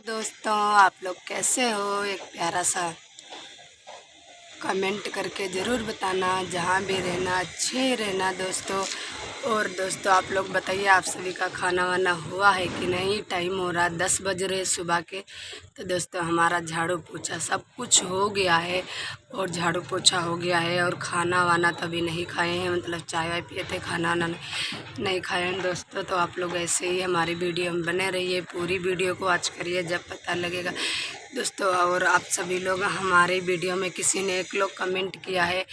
दोस्तों, आप लोग कैसे हो? एक प्यारा सा कमेंट करके ज़रूर बताना। जहाँ भी रहना अच्छे रहना दोस्तों। और दोस्तों आप लोग बताइए, आप सभी का खाना वाना हुआ है कि नहीं? टाइम हो रहा 10 बज रहे सुबह के। तो दोस्तों हमारा झाड़ू पोछा सब कुछ हो गया है, और झाड़ू पोछा हो गया है, और खाना वाना तो अभी नहीं खाए हैं, मतलब चाय वाय पिए थे, खाना वाना नहीं खाए हैं दोस्तों। तो आप लोग ऐसे ही हमारी वीडियो में बने रहिए, पूरी वीडियो को वॉच करिए जब पता लगेगा दोस्तों। और आप सभी लोग हमारे वीडियो में किसी ने एक लोग कमेंट किया है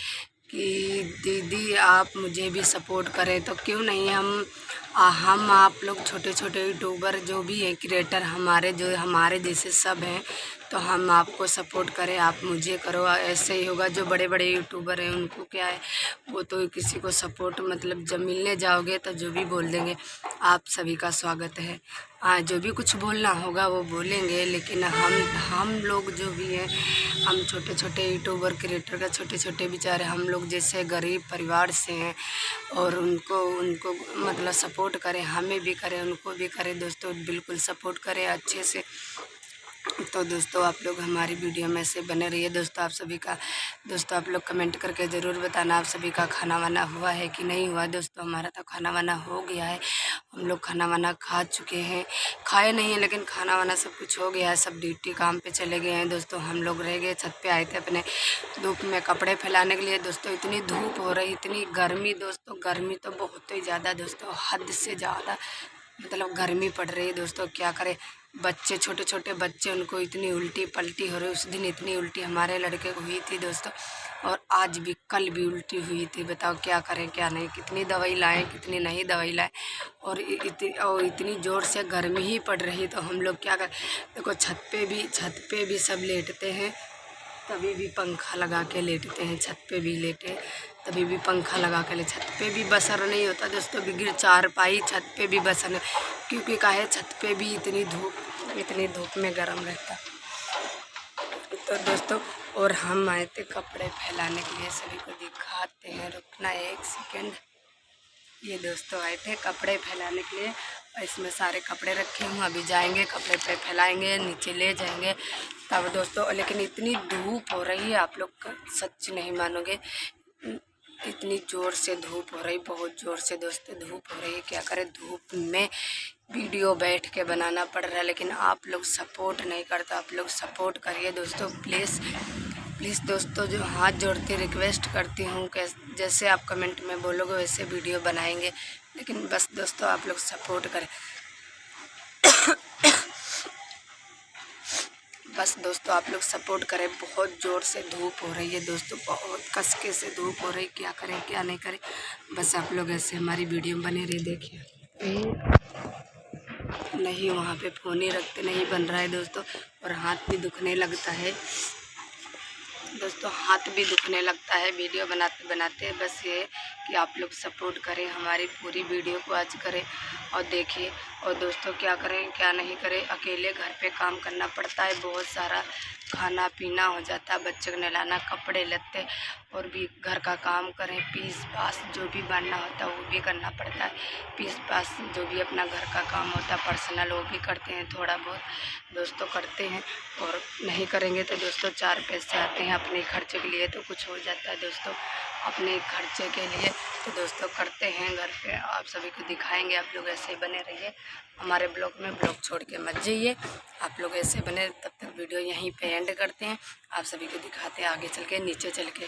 कि दीदी आप मुझे भी सपोर्ट करें, तो क्यों नहीं हम आप लोग छोटे छोटे यूट्यूबर जो भी हैं, क्रिएटर हमारे जो हमारे जैसे सब हैं, तो हम आपको सपोर्ट करें, आप मुझे करो। ऐसे ही होगा। जो बड़े बड़े यूट्यूबर हैं उनको क्या है, वो तो किसी को सपोर्ट मतलब जब मिलने जाओगे तो जो भी बोल देंगे। आप सभी का स्वागत है। जो भी कुछ बोलना होगा वो बोलेंगे, लेकिन हम लोग जो भी हैं, हम छोटे छोटे यूट्यूबर क्रिएटर का छोटे छोटे बेचारे हम लोग जैसे गरीब परिवार से हैं, और उनको उनको मतलब सपोर्ट करें, हमें भी करें उनको भी करें दोस्तों, बिल्कुल सपोर्ट करें अच्छे से। तो दोस्तों आप लोग हमारी वीडियो में से बने रहिए दोस्तों। आप सभी का दोस्तों आप लोग कमेंट करके ज़रूर बताना, आप सभी का खाना वाना हुआ है कि नहीं हुआ दोस्तों। हमारा तो खाना वाना हो गया है, हम लोग खाना वाना खा चुके हैं, खाए नहीं हैं लेकिन खाना वाना सब कुछ हो गया है। सब ड्यूटी काम पे चले गए हैं दोस्तों। हम लोग रह गए, छत पे आए थे अपने धूप में कपड़े फैलाने के लिए दोस्तों। इतनी धूप हो रही, इतनी गर्मी दोस्तों, गर्मी तो बहुत ही ज़्यादा दोस्तों, हद से ज़्यादा मतलब गर्मी पड़ रही है दोस्तों। क्या करें, बच्चे छोटे छोटे बच्चे, उनको इतनी उल्टी पल्टी हो रही। उस दिन इतनी उल्टी हमारे लड़के को हुई थी दोस्तों, और आज भी कल भी उल्टी हुई थी। बताओ क्या करें क्या नहीं, कितनी दवाई लाएं कितनी नहीं दवाई लाएं। और इतनी ज़ोर से गर्मी ही पड़ रही, तो हम लोग क्या करें। देखो छत पे भी सब लेटते हैं, तभी भी पंखा लगा के लेटते हैं। छत पे भी लेटे तभी भी पंखा लगा के ले, छत पे भी बसर नहीं होता दोस्तों, बिगड़ चारपाई छत पे भी बसर नहीं, क्योंकि काहे छत पे भी इतनी धूप में गर्म रहता। तो दोस्तों और हम आए थे कपड़े फैलाने के लिए, सभी को दिखाते हैं, रुकना एक सेकेंड। ये दोस्तों आए थे कपड़े फैलाने के लिए, और इसमें सारे कपड़े रखे हूँ। अभी जाएंगे कपड़े पे फैलाएंगे, नीचे ले जाएंगे तब दोस्तों। लेकिन इतनी धूप हो रही है, आप लोग सच नहीं मानोगे, इतनी ज़ोर से धूप हो रही, बहुत ज़ोर से दोस्तों धूप हो रही है। क्या करें, धूप में वीडियो बैठ के बनाना पड़ रहा है, लेकिन आप लोग सपोर्ट नहीं करता। आप लोग सपोर्ट करिए दोस्तों, प्लीज़ प्लीज़ दोस्तों। जो हाथ जोड़ते रिक्वेस्ट करती हूँ कि जैसे आप कमेंट में बोलोगे वैसे वीडियो बनाएंगे, लेकिन बस दोस्तों आप लोग सपोर्ट करें। बस दोस्तों आप लोग सपोर्ट करें। बहुत ज़ोर से धूप हो रही है दोस्तों, बहुत कसके से धूप हो रही, क्या करें क्या नहीं करें। बस आप लोग ऐसे हमारी वीडियो में बने रहे। देखिए नहीं, वहाँ पे फ़ोन ही रखते नहीं बन रहा है दोस्तों, और हाथ भी दुखने लगता है दोस्तों, हाथ भी दुखने लगता है वीडियो बनाते बनाते। बस ये कि आप लोग सपोर्ट करें, हमारी पूरी वीडियो को वॉच करें और देखिए। और दोस्तों क्या करें क्या नहीं करें, अकेले घर पे काम करना पड़ता है, बहुत सारा खाना पीना हो जाता है, बच्चे को नहलाना, कपड़े लत्ते, और भी घर का काम करें, पीस पास जो भी बनना होता है वो भी करना पड़ता है। पीस पास जो भी अपना घर का काम होता है पर्सनल, वो भी करते हैं, थोड़ा बहुत दोस्तों करते हैं। और नहीं करेंगे तो दोस्तों 4 पैसे आते हैं अपने खर्चे के लिए, तो कुछ हो जाता है दोस्तों अपने खर्चे के लिए। तो दोस्तों करते हैं घर पे, आप सभी को दिखाएंगे। आप लोग ऐसे ही बने रहिए हमारे ब्लॉग में, ब्लॉग छोड़ के मत जाइए। आप लोग ऐसे बने, तब तक वीडियो यहीं पे एंड करते हैं। आप सभी को दिखाते हैं आगे चल के, नीचे चल के।